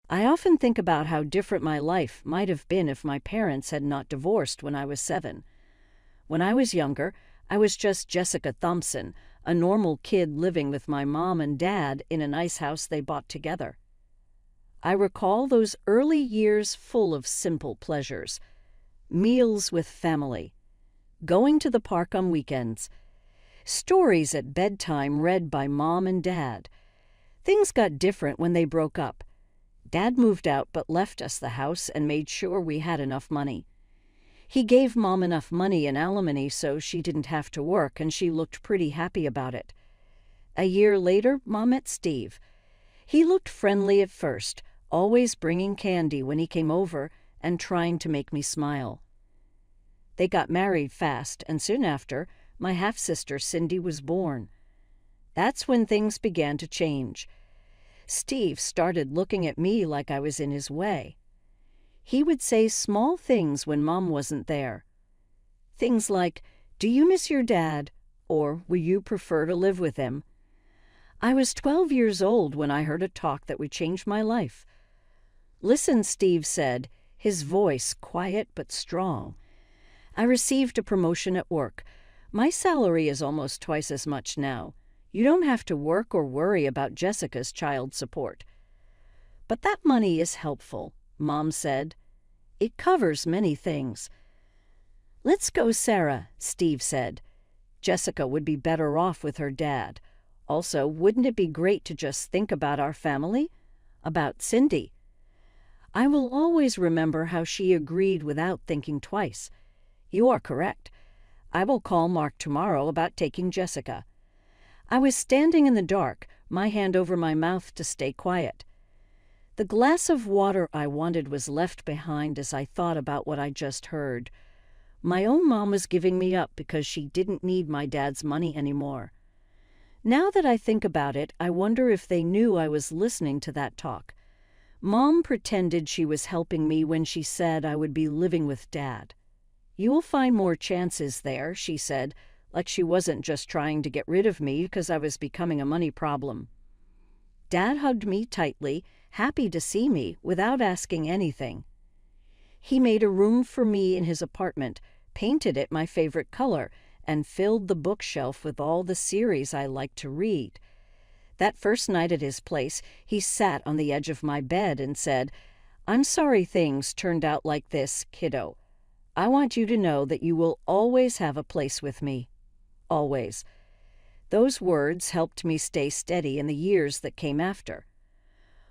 I often think about how different my life might have been if my parents had not divorced when I was 7. When I was younger, I was just Jessica Thompson, a normal kid living with my mom and dad in a nice house they bought together. I recall those early years full of simple pleasures: meals with family, going to the park on weekends, stories at bedtime read by Mom and Dad. Things got different when they broke up. Dad moved out but left us the house and made sure we had enough money. He gave Mom enough money in alimony so she didn't have to work, and she looked pretty happy about it. A year later, Mom met Steve. He looked friendly at first, always bringing candy when he came over and trying to make me smile. They got married fast, and soon after, my half-sister Cindy was born. That's when things began to change. Steve started looking at me like I was in his way. He would say small things when Mom wasn't there. Things like, "Do you miss your dad?" or "Will you prefer to live with him?" I was 12 years old when I heard a talk that would change my life. "Listen," Steve said, his voice quiet but strong. "I received a promotion at work. My salary is almost twice as much now. You don't have to work or worry about Jessica's child support." "But that money is helpful," Mom said. "It covers many things." "Let's go, Sarah," Steve said. "Jessica would be better off with her dad. Also, wouldn't it be great to just think about our family? About Cindy?" I will always remember how she agreed without thinking twice. "You are correct. I will call Mark tomorrow about taking Jessica." I was standing in the dark, my hand over my mouth to stay quiet. The glass of water I wanted was left behind as I thought about what I just heard. My own mom was giving me up because she didn't need my dad's money anymore. Now that I think about it, I wonder if they knew I was listening to that talk. Mom pretended she was helping me when she said I would be living with Dad. "You will find more chances there," she said, like she wasn't just trying to get rid of me because I was becoming a money problem. Dad hugged me tightly, happy to see me, without asking anything. He made a room for me in his apartment, painted it my favorite color, and filled the bookshelf with all the series I liked to read. That first night at his place, he sat on the edge of my bed and said, "I'm sorry things turned out like this, kiddo. I want you to know that you will always have a place with me. Always." Those words helped me stay steady in the years that came after.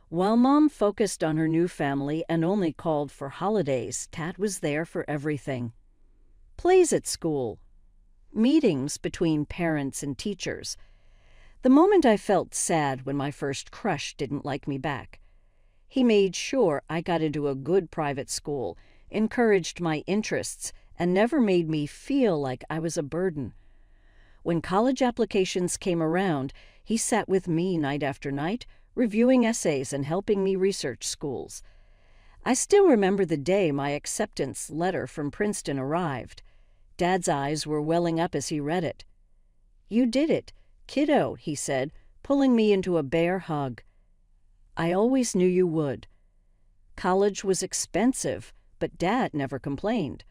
While Mom focused on her new family and only called for holidays, Dad was there for everything. Plays at school, meetings between parents and teachers, the moment I felt sad when my first crush didn't like me back. He made sure I got into a good private school, encouraged my interests, and never made me feel like I was a burden. When college applications came around, he sat with me night after night, reviewing essays and helping me research schools. I still remember the day my acceptance letter from Princeton arrived. Dad's eyes were welling up as he read it. "You did it, kiddo," he said, pulling me into a bear hug. "I always knew you would." College was expensive, but Dad never complained.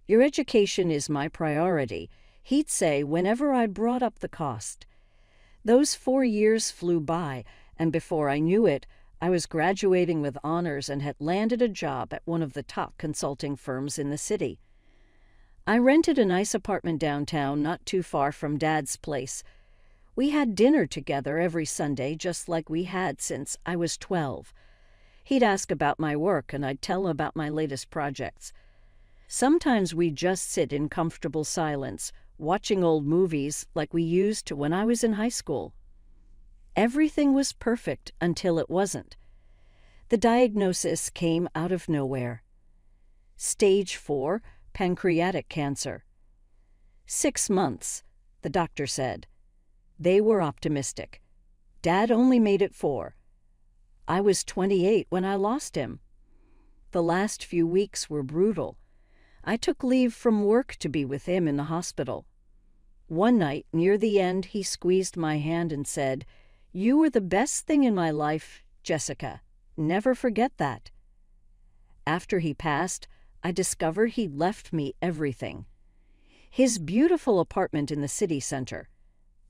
"Your education is my priority," he'd say whenever I brought up the cost. Those 4 years flew by, and before I knew it, I was graduating with honors and had landed a job at one of the top consulting firms in the city. I rented a nice apartment downtown, not too far from Dad's place. We had dinner together every Sunday, just like we had since I was 12. He'd ask about my work, and I'd tell him about my latest projects. Sometimes we'd just sit in comfortable silence, watching old movies like we used to when I was in high school. Everything was perfect until it wasn't. The diagnosis came out of nowhere. Stage 4, pancreatic cancer. 6 months, the doctor said. They were optimistic. Dad only made it 4. I was 28 when I lost him. The last few weeks were brutal. I took leave from work to be with him in the hospital. One night, near the end, he squeezed my hand and said, "You were the best thing in my life, Jessica. never forget that. After he passed, I discovered he'd left me everything. His beautiful apartment in the city center,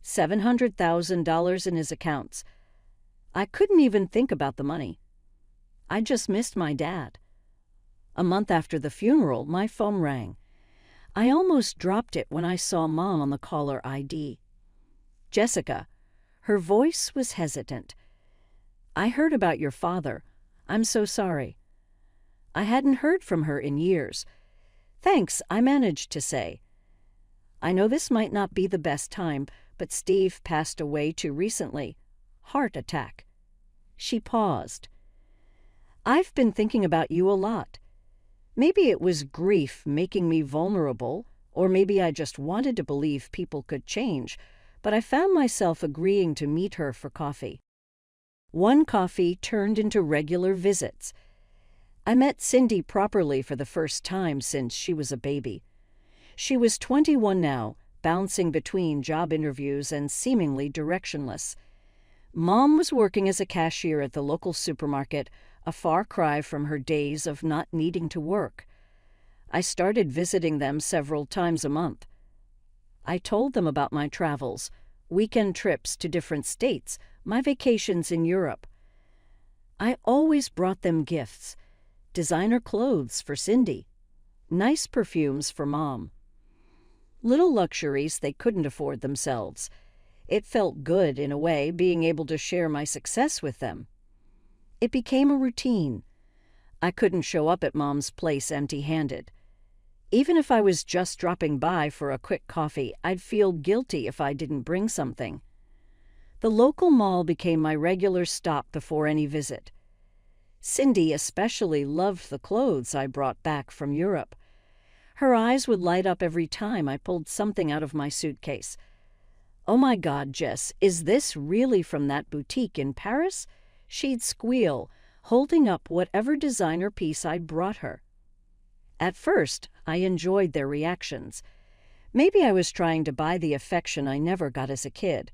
$700,000 in his accounts. I couldn't even think about the money. I just missed my dad. A month after the funeral, my phone rang. I almost dropped it when I saw Mom on the caller ID. Jessica. Her voice was hesitant. "I heard about your father. I'm so sorry." I hadn't heard from her in years. "Thanks," I managed to say. "I know this might not be the best time, but Steve passed away too recently. Heart attack." She paused. "I've been thinking about you a lot. Maybe it was grief making me vulnerable, or maybe I just wanted to believe people could change, but I found myself agreeing to meet her for coffee." One coffee turned into regular visits. I met Cindy properly for the first time since she was a baby. She was 21 now, bouncing between job interviews and seemingly directionless. Mom was working as a cashier at the local supermarket, a far cry from her days of not needing to work. I started visiting them several times a month. I told them about my travels, weekend trips to different states, my vacations in Europe. I always brought them gifts, designer clothes for Cindy, nice perfumes for Mom. Little luxuries they couldn't afford themselves. It felt good, in a way, being able to share my success with them. It became a routine. I couldn't show up at Mom's place empty-handed. Even if I was just dropping by for a quick coffee, I'd feel guilty if I didn't bring something. The local mall became my regular stop before any visit. Cindy especially loved the clothes I brought back from Europe. Her eyes would light up every time I pulled something out of my suitcase. "Oh my God, Jess, is this really from that boutique in Paris?" She'd squeal, holding up whatever designer piece I'd brought her. At first, I enjoyed their reactions. Maybe I was trying to buy the affection I never got as a kid.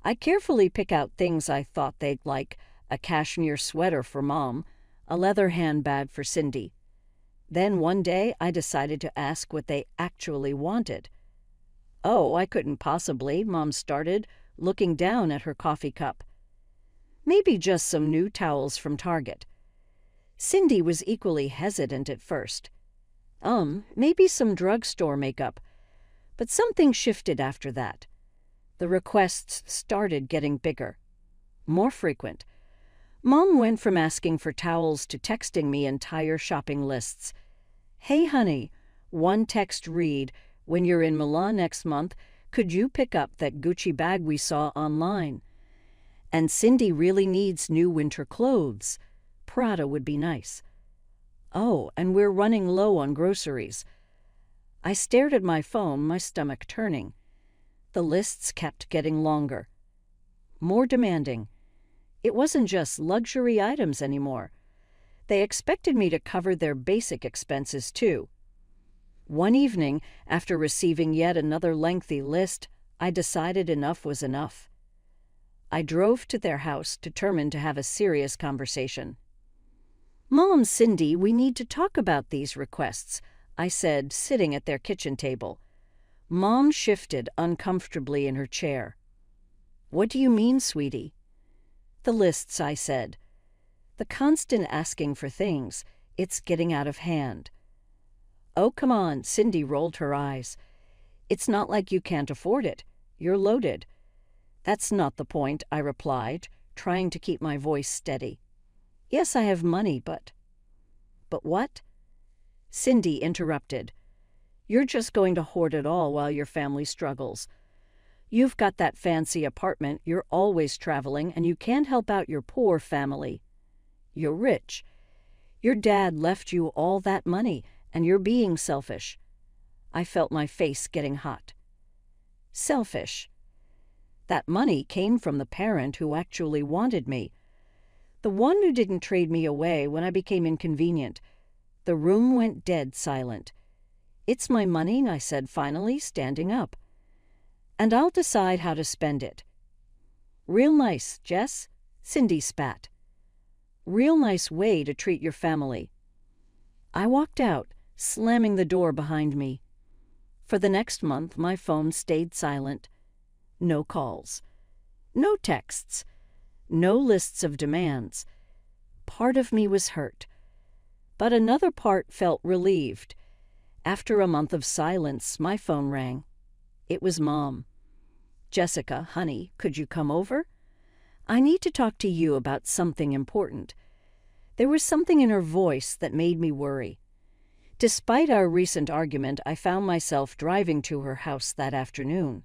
I carefully pick out things I thought they'd like: a cashmere sweater for Mom, a leather handbag for Cindy. Then one day I decided to ask what they actually wanted. "Oh, I couldn't possibly," Mom started, looking down at her coffee cup. "Maybe just some new towels from Target." Cindy was equally hesitant at first. Maybe some drugstore makeup." But something shifted after that. The requests started getting bigger, more frequent. Mom went from asking for towels to texting me entire shopping lists. "Hey, honey," one text read, "when you're in Milan next month, could you pick up that Gucci bag we saw online? And Cindy really needs new winter clothes. Prada would be nice. Oh, and we're running low on groceries." I stared at my phone, my stomach turning. The lists kept getting longer, more demanding. It wasn't just luxury items anymore. They expected me to cover their basic expenses too. One evening, after receiving yet another lengthy list, I decided enough was enough. I drove to their house, determined to have a serious conversation. "Mom, Cindy, we need to talk about these requests," I said, sitting at their kitchen table. Mom shifted uncomfortably in her chair. "What do you mean, sweetie?" "The lists," I said. "The constant asking for things. It's getting out of hand." "Oh, come on," Cindy rolled her eyes. "It's not like you can't afford it. You're loaded." "That's not the point," I replied, trying to keep my voice steady. "Yes, I have money, but—" "But what?" Cindy interrupted. "You're just going to hoard it all while your family struggles. You've got that fancy apartment, you're always traveling, and you can't help out your poor family. You're rich. Your dad left you all that money, and you're being selfish." I felt my face getting hot. Selfish. That money came from the parent who actually wanted me, the one who didn't trade me away when I became inconvenient. The room went dead silent. "It's my money," I said finally, standing up. "And I'll decide how to spend it." "Real nice, Jess," Cindy spat. Real nice way to treat your family." I walked out, slamming the door behind me. For the next month, my phone stayed silent. No calls. No texts. No lists of demands. Part of me was hurt. But another part felt relieved. After a month of silence, my phone rang. It was Mom. "Jessica, honey, could you come over? I need to talk to you about something important." There was something in her voice that made me worry. Despite our recent argument, I found myself driving to her house that afternoon.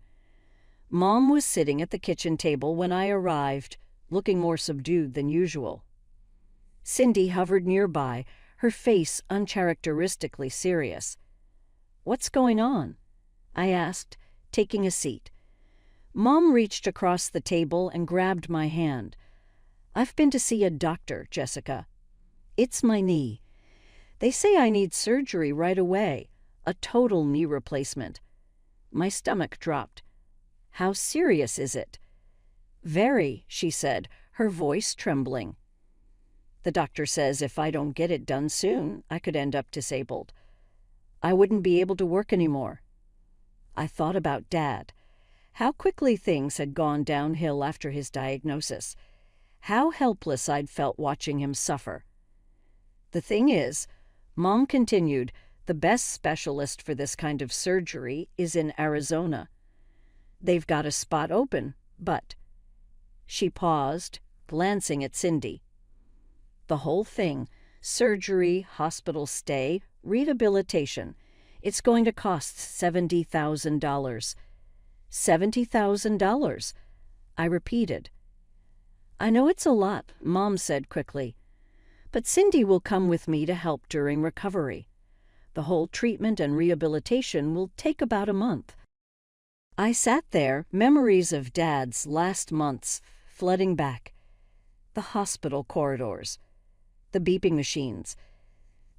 Mom was sitting at the kitchen table when I arrived, looking more subdued than usual. Cindy hovered nearby, her face uncharacteristically serious. "What's going on?" I asked, taking a seat. Mom reached across the table and grabbed my hand. "I've been to see a doctor, Jessica. It's my knee. They say I need surgery right away, a total knee replacement." My stomach dropped. "How serious is it?" "Very," she said, her voice trembling. "The doctor says if I don't get it done soon, I could end up disabled. I wouldn't be able to work anymore." I thought about Dad. How quickly things had gone downhill after his diagnosis. How helpless I'd felt watching him suffer. "The thing is," Mom continued, "the best specialist for this kind of surgery is in Arizona. They've got a spot open, but—" She paused, glancing at Cindy. "The whole thing, surgery, hospital stay, rehabilitation, it's going to cost $70,000. $70,000, I repeated. "I know it's a lot," Mom said quickly, "but Cindy will come with me to help during recovery. The whole treatment and rehabilitation will take about a month." I sat there, memories of Dad's last months flooding back. The hospital corridors, the beeping machines,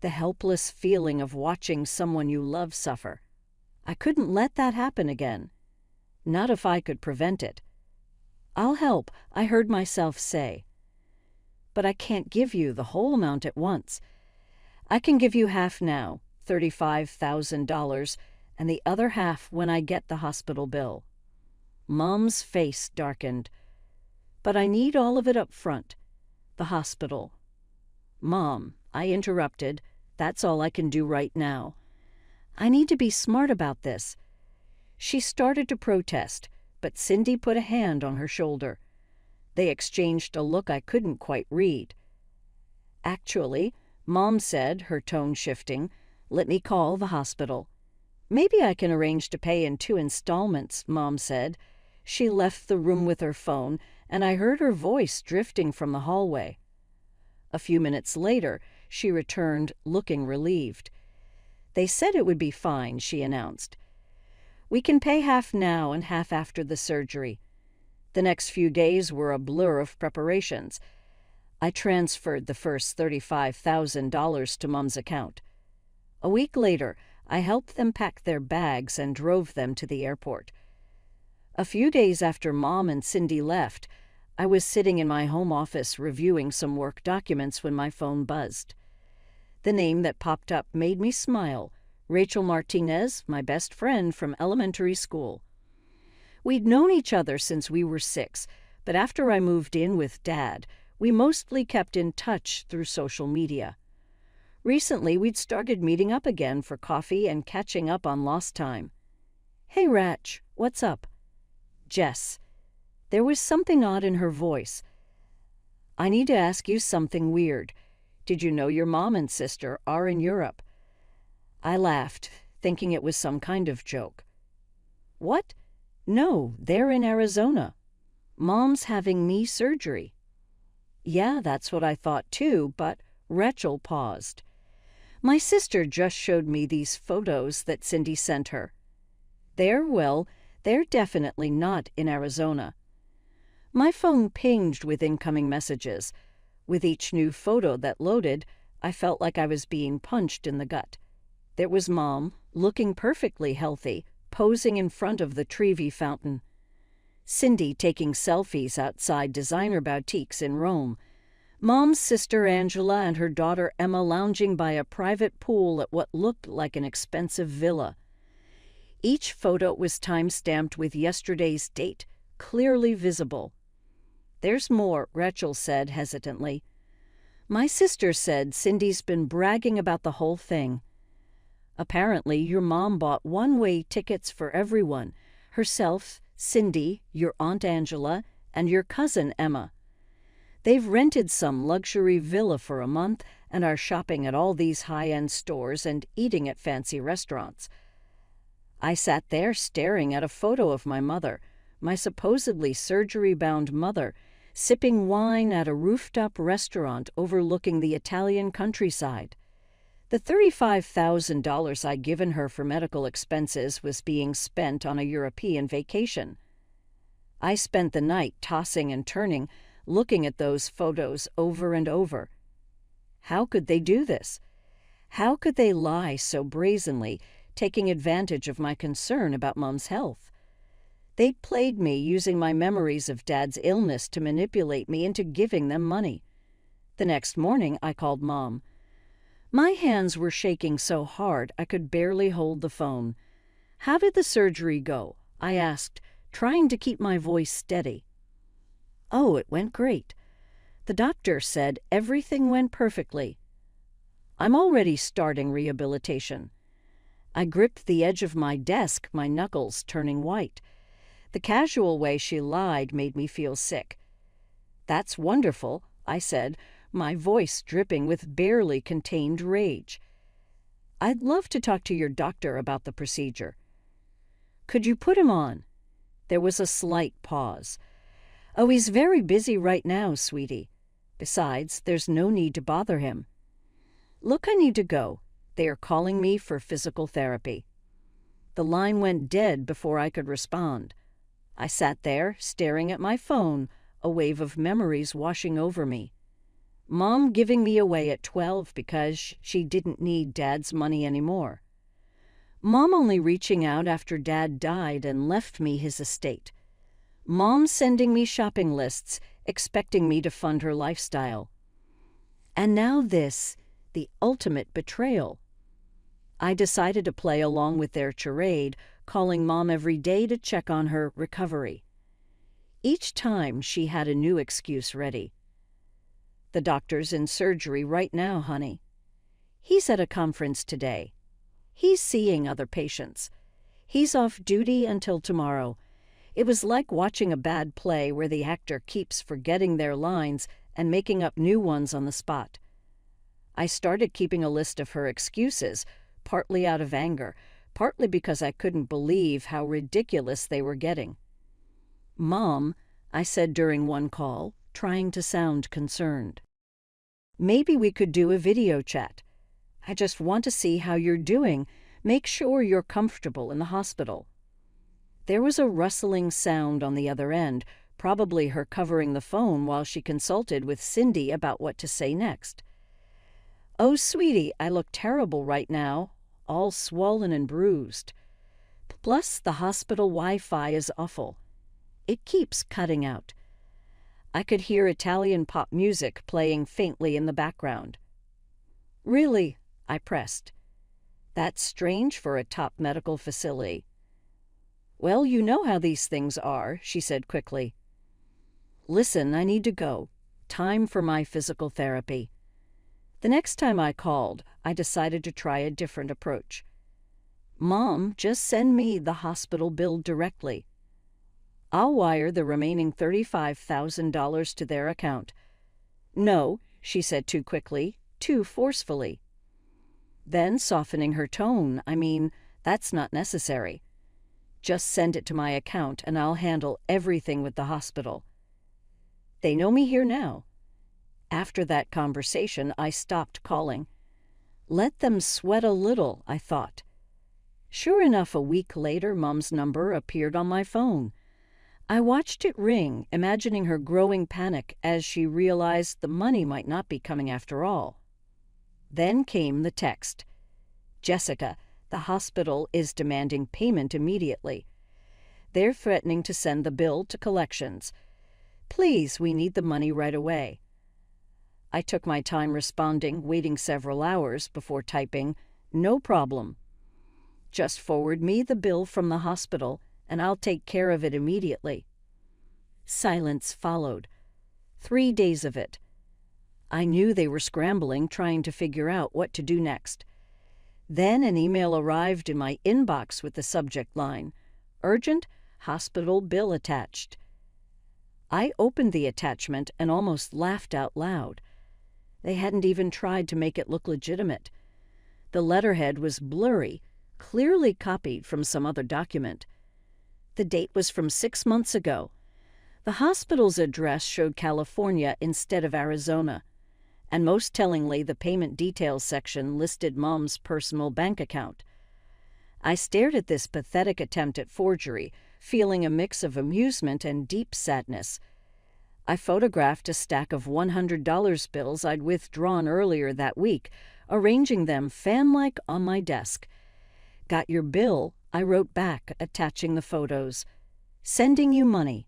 the helpless feeling of watching someone you love suffer. I couldn't let that happen again. Not if I could prevent it. "I'll help," I heard myself say. "But I can't give you the whole amount at once. I can give you half now, $35,000, and the other half when I get the hospital bill." Mom's face darkened. "But I need all of it up front. The hospital." "Mom," I interrupted, "that's all I can do right now. I need to be smart about this." She started to protest, but Cindy put a hand on her shoulder. They exchanged a look I couldn't quite read. "Actually," Mom said, her tone shifting, "let me call the hospital." "Maybe I can arrange to pay in 2 installments," Mom said. She left the room with her phone, and I heard her voice drifting from the hallway. A few minutes later, she returned, looking relieved. "They said it would be fine," she announced. "We can pay half now and half after the surgery." The next few days were a blur of preparations. I transferred the first $35,000 to Mom's account. A week later, I helped them pack their bags and drove them to the airport. A few days after Mom and Cindy left, I was sitting in my home office reviewing some work documents when my phone buzzed. The name that popped up made me smile. Rachel Martinez, my best friend from elementary school. We'd known each other since we were 6, but after I moved in with Dad, we mostly kept in touch through social media. Recently, we'd started meeting up again for coffee and catching up on lost time. "Hey, Rach, what's up?" "Jess." There was something odd in her voice. "I need to ask you something weird. Did you know your mom and sister are in Europe?" I laughed, thinking it was some kind of joke. "What? No, they're in Arizona. Mom's having knee surgery." "Yeah, that's what I thought too, but—" Rachel paused. "My sister just showed me these photos that Cindy sent her. They're definitely not in Arizona." My phone pinged with incoming messages. With each new photo that loaded, I felt like I was being punched in the gut. There was Mom, looking perfectly healthy, posing in front of the Trevi fountain. Cindy taking selfies outside designer boutiques in Rome. Mom's sister Angela and her daughter Emma lounging by a private pool at what looked like an expensive villa. Each photo was time-stamped with yesterday's date, clearly visible. "There's more," Rachel said hesitantly. "My sister said Cindy's been bragging about the whole thing. Apparently, your mom bought one-way tickets for everyone, herself, Cindy, your Aunt Angela, and your cousin Emma. They've rented some luxury villa for a month and are shopping at all these high-end stores and eating at fancy restaurants." I sat there staring at a photo of my mother, my supposedly surgery-bound mother, sipping wine at a rooftop restaurant overlooking the Italian countryside. The $35,000 I'd given her for medical expenses was being spent on a European vacation. I spent the night tossing and turning, looking at those photos over and over. How could they do this? How could they lie so brazenly, taking advantage of my concern about Mom's health? They'd played me using my memories of Dad's illness to manipulate me into giving them money. The next morning, I called Mom. My hands were shaking so hard I could barely hold the phone. "How did the surgery go?" I asked, trying to keep my voice steady. "Oh, it went great. The doctor said everything went perfectly. I'm already starting rehabilitation." I gripped the edge of my desk, my knuckles turning white. The casual way she lied made me feel sick. "That's wonderful," I said, my voice dripping with barely contained rage. "I'd love to talk to your doctor about the procedure." "Could you put him on?" There was a slight pause. "Oh, he's very busy right now, sweetie. Besides, there's no need to bother him." "Look, I need to go. They are calling me for physical therapy." The line went dead before I could respond. I sat there, staring at my phone, a wave of memories washing over me. Mom giving me away at 12 because she didn't need Dad's money anymore. Mom only reaching out after Dad died and left me his estate. Mom sending me shopping lists, expecting me to fund her lifestyle. And now this, the ultimate betrayal. I decided to play along with their charade, calling Mom every day to check on her recovery. Each time she had a new excuse ready. "The doctor's in surgery right now, honey. He's at a conference today. He's seeing other patients. He's off duty until tomorrow." It was like watching a bad play where the actor keeps forgetting their lines and making up new ones on the spot. I started keeping a list of her excuses, partly out of anger, partly because I couldn't believe how ridiculous they were getting. "Mom," I said during one call, trying to sound concerned, "maybe we could do a video chat. I just want to see how you're doing, make sure you're comfortable in the hospital." There was a rustling sound on the other end, probably her covering the phone while she consulted with Cindy about what to say next. "Oh, sweetie, I look terrible right now, all swollen and bruised. Plus, the hospital Wi-Fi is awful. It keeps cutting out." I could hear Italian pop music playing faintly in the background. "Really?" I pressed. "That's strange for a top medical facility." "Well, you know how these things are," she said quickly. "Listen, I need to go. Time for my physical therapy." The next time I called, I decided to try a different approach. "Mom, just send me the hospital bill directly. I'll wire the remaining $35,000 to their account." "No," she said too quickly, too forcefully. Then, softening her tone, "That's not necessary. Just send it to my account and I'll handle everything with the hospital. They know me here now." After that conversation, I stopped calling. Let them sweat a little, I thought. Sure enough, a week later, Mom's number appeared on my phone. I watched it ring, imagining her growing panic as she realized the money might not be coming after all. Then came the text. "Jessica, the hospital is demanding payment immediately. They're threatening to send the bill to collections. Please, we need the money right away." I took my time responding, waiting several hours before typing, "No problem. Just forward me the bill from the hospital, and I'll take care of it immediately." Silence followed. 3 days of it. I knew they were scrambling, trying to figure out what to do next. Then an email arrived in my inbox with the subject line, "Urgent, hospital bill attached." I opened the attachment and almost laughed out loud. They hadn't even tried to make it look legitimate. The letterhead was blurry, clearly copied from some other document. The date was from 6 months ago. The hospital's address showed California instead of Arizona, and most tellingly, the payment details section listed Mom's personal bank account. I stared at this pathetic attempt at forgery, feeling a mix of amusement and deep sadness. I photographed a stack of $100 bills I'd withdrawn earlier that week, arranging them fan-like on my desk. "Got your bill," I wrote back, attaching the photos. "Sending you money."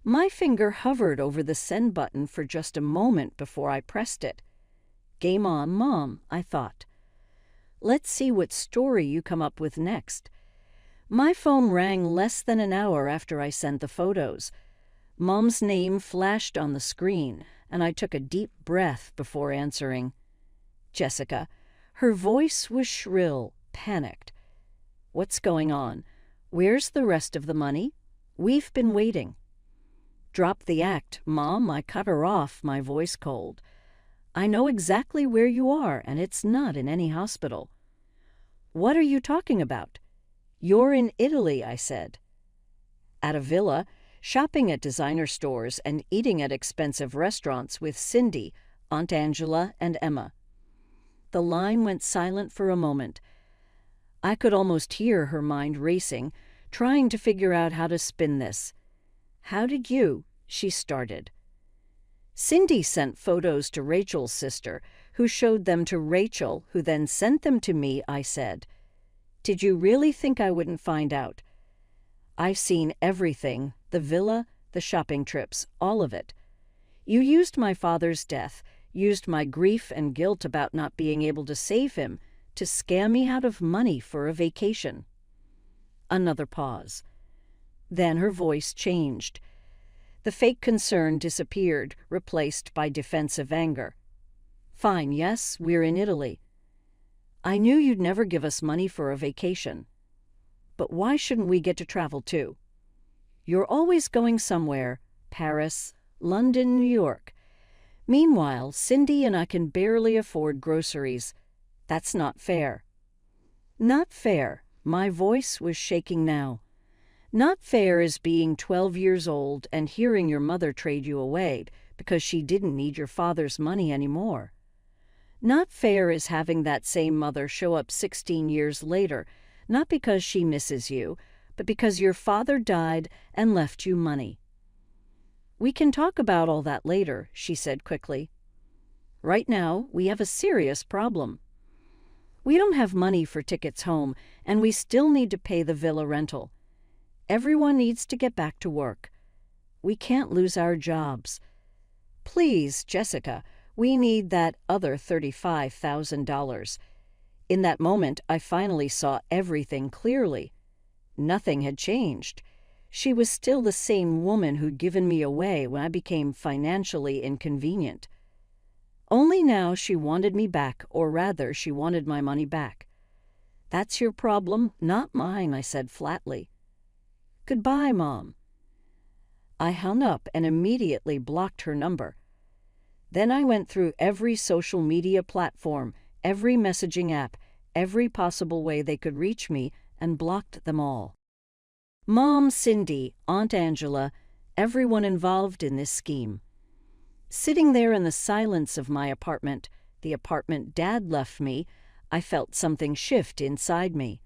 My finger hovered over the send button for just a moment before I pressed it. Game on, Mom, I thought. Let's see what story you come up with next. My phone rang less than an hour after I sent the photos. Mom's name flashed on the screen, and I took a deep breath before answering. "Jessica." Her voice was shrill, panicked. "What's going on? Where's the rest of the money? We've been waiting." "Drop the act, Mom," I cut her off, my voice cold. "I know exactly where you are, and it's not in any hospital." "What are you talking about?" "You're in Italy," I said. "At a villa, shopping at designer stores, and eating at expensive restaurants with Cindy, Aunt Angela, and Emma." The line went silent for a moment. I could almost hear her mind racing, trying to figure out how to spin this. "How did you?" she started. "Cindy sent photos to Rachel's sister, who showed them to Rachel, who then sent them to me," I said. "Did you really think I wouldn't find out? I've seen everything, the villa, the shopping trips, all of it. You used my father's death, used my grief and guilt about not being able to save him, to scam me out of money for a vacation." Another pause. Then her voice changed. The fake concern disappeared, replaced by defensive anger. "Fine, yes, we're in Italy. I knew you'd never give us money for a vacation. But why shouldn't we get to travel too? You're always going somewhere, Paris, London, New York. Meanwhile, Cindy and I can barely afford groceries. That's not fair." "Not fair." My voice was shaking now. "Not fair is being 12 years old and hearing your mother trade you away because she didn't need your father's money anymore. Not fair is having that same mother show up 16 years later, not because she misses you, but because your father died and left you money." "We can talk about all that later," she said quickly. "Right now, we have a serious problem. We don't have money for tickets home, and we still need to pay the villa rental. Everyone needs to get back to work. We can't lose our jobs. Please, Jessica, we need that other $35,000. In that moment, I finally saw everything clearly. Nothing had changed. She was still the same woman who'd given me away when I became financially inconvenient. Only now she wanted me back, or rather, she wanted my money back. "That's your problem, not mine," I said flatly. "Goodbye, Mom." I hung up and immediately blocked her number. Then I went through every social media platform, every messaging app, every possible way they could reach me, and blocked them all. Mom, Cindy, Aunt Angela, everyone involved in this scheme. Sitting there in the silence of my apartment, the apartment Dad left me, I felt something shift inside me.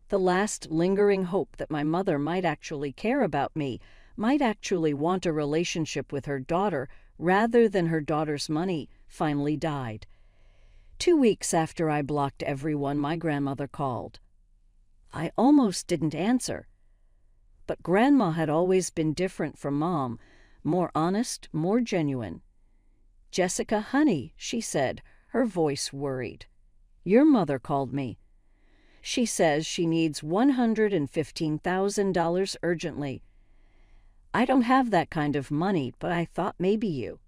The last lingering hope that my mother might actually care about me, might actually want a relationship with her daughter rather than her daughter's money, finally died. 2 weeks after I blocked everyone, my grandmother called. I almost didn't answer. But Grandma had always been different from Mom, more honest, more genuine. "Jessica, honey," she said, her voice worried. "Your mother called me. She says she needs $115,000 urgently. I don't have that kind of money, but I thought maybe you."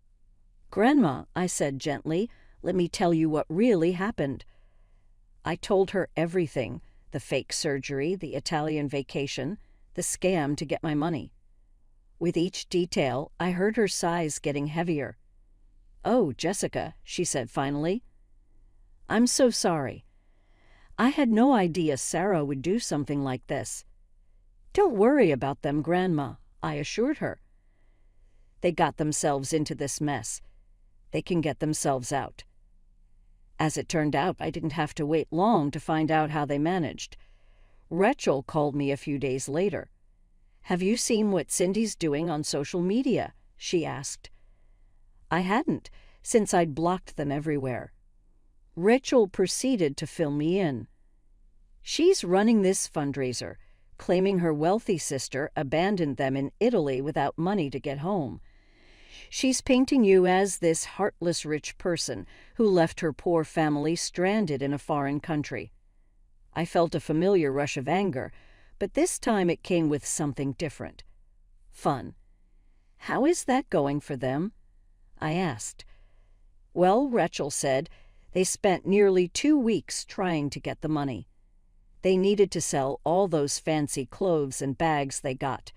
"Grandma," I said gently, "let me tell you what really happened." I told her everything: the fake surgery, the Italian vacation, the scam to get my money. With each detail, I heard her sighs getting heavier. "Oh, Jessica," she said finally. "I'm so sorry. I had no idea Sarah would do something like this." "Don't worry about them, Grandma," I assured her. "They got themselves into this mess. They can get themselves out." As it turned out, I didn't have to wait long to find out how they managed. Rachel called me a few days later. "Have you seen what Cindy's doing on social media?" she asked. I hadn't, since I'd blocked them everywhere. Rachel proceeded to fill me in. "She's running this fundraiser, claiming her wealthy sister abandoned them in Italy without money to get home. She's painting you as this heartless rich person who left her poor family stranded in a foreign country." I felt a familiar rush of anger, but this time it came with something different. Fun. "How is that going for them?" I asked. "Well," Rachel said, "they spent nearly 2 weeks trying to get the money. They needed to sell all those fancy clothes and bags they got.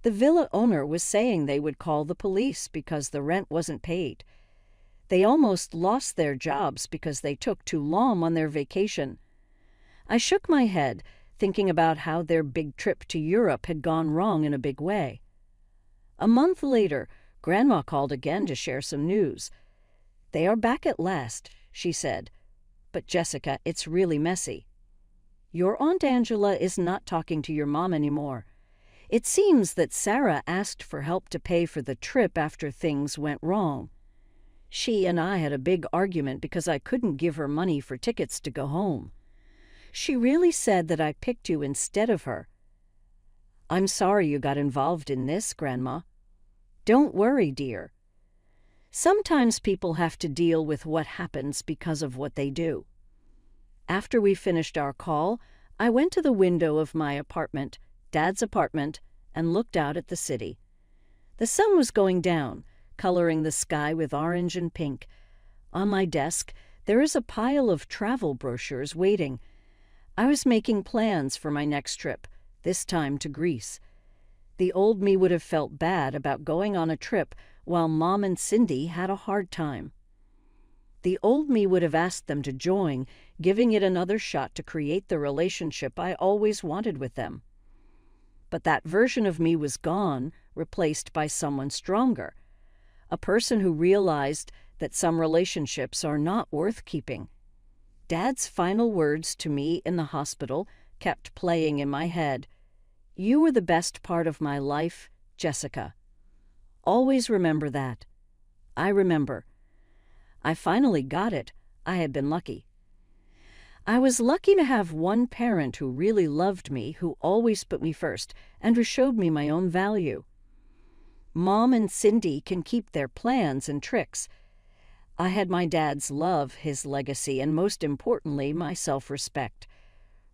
The villa owner was saying they would call the police because the rent wasn't paid. They almost lost their jobs because they took too long on their vacation." I shook my head, thinking about how their big trip to Europe had gone wrong in a big way. A month later, Grandma called again to share some news. "They are back at last," she said. "But Jessica, it's really messy. Your Aunt Angela is not talking to your mom anymore. It seems that Sarah asked for help to pay for the trip after things went wrong. She and I had a big argument because I couldn't give her money for tickets to go home. She really said that I picked you instead of her. I'm sorry you got involved in this, Grandma." "Don't worry, dear. Sometimes people have to deal with what happens because of what they do." After we finished our call, I went to the window of my apartment, Dad's apartment, and looked out at the city. The sun was going down, coloring the sky with orange and pink. On my desk, there is a pile of travel brochures waiting. I was making plans for my next trip, this time to Greece. The old me would have felt bad about going on a trip while Mom and Cindy had a hard time. The old me would have asked them to join, giving it another shot to create the relationship I always wanted with them. But that version of me was gone, replaced by someone stronger, a person who realized that some relationships are not worth keeping. Dad's final words to me in the hospital kept playing in my head. "You were the best part of my life, Jessica. Always remember that." I remember. I finally got it. I had been lucky. I was lucky to have one parent who really loved me, who always put me first, and who showed me my own value. Mom and Cindy can keep their plans and tricks. I had my dad's love, his legacy, and most importantly, my self-respect.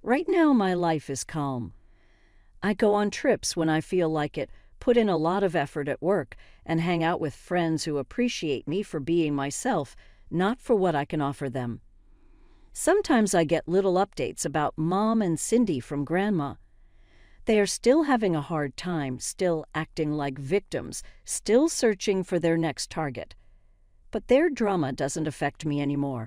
Right now, my life is calm. I go on trips when I feel like it, put in a lot of effort at work, and hang out with friends who appreciate me for being myself, not for what I can offer them. Sometimes I get little updates about Mom and Cindy from Grandma. They are still having a hard time, still acting like victims, still searching for their next target. But their drama doesn't affect me anymore.